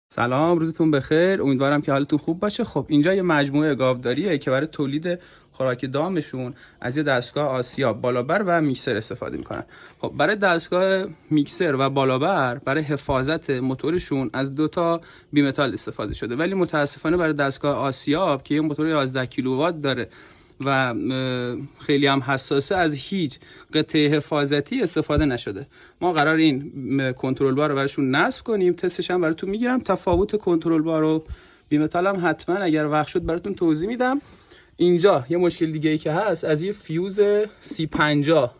سلام، روزتون بخیر. امیدوارم که حالتون خوب باشه. خب اینجا یه مجموعه گاوداریه که برای تولید خوراک دامشون از یه دستگاه آسیاب بالابر و میکسر استفاده میکنن. خب برای دستگاه میکسر و بالابر برای حفاظت موتورشون از دوتا بیمتال استفاده شده، ولی متاسفانه برای دستگاه آسیاب که یه موتور 11 کیلووات داره و خیلی هم حساسه از هیچ قطعه حفاظتی استفاده نشده. ما قرار این کنترل بار رو براشون نصب کنیم، تستش هم براتون میگیرم. تفاوت کنترل بار رو بیمتال هم حتما اگر وقت شد براتون توضیح میدم. اینجا یه مشکل دیگه ای که هست، از یه فیوز C50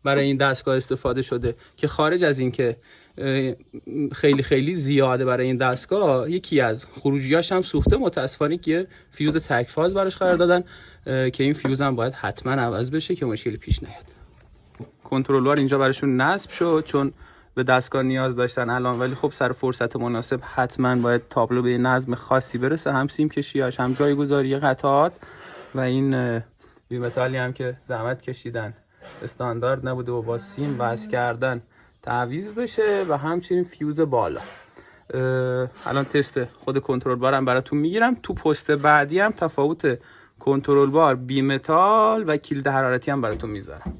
برای این دستگاه استفاده شده که خارج از این که خیلی خیلی زیاده برای این دستگاه، یکی از خروجیاش هم سوخته. متاسفانه که فیوز تک فاز براش قرار دادن که این فیوز هم باید حتما عوض بشه که مشکلی پیش نیاد. کنترلر اینجا براشون نصب شد چون به دستگاه نیاز داشتن الان، ولی خب سر فرصت مناسب حتما باید تابلو به نظم خاصی برسه، هم سیم کشیاش هم جایگذاری قطعات. و این بیمتالی هم که زحمت کشیدن استاندارد نبوده و با سیم وصل کردن تعویض بشه، و همچنین فیوز بالا. الان تست خود کنترل بار هم براتون میگیرم. تو پست بعدی هم تفاوت کنترل بار بیمتال و کلید حرارتی هم براتون میذارم.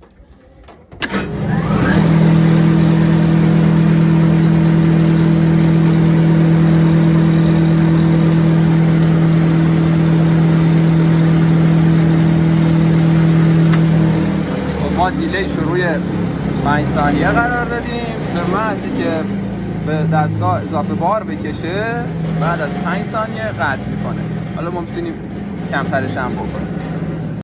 ما دیلیش رو روی 5 ثانیه قرار دادیم به محضی که به دستگاه اضافه بار بکشه بعد از 5 ثانیه قطع میکنه. حالا ما میتونیم کمترش هم بکنیم.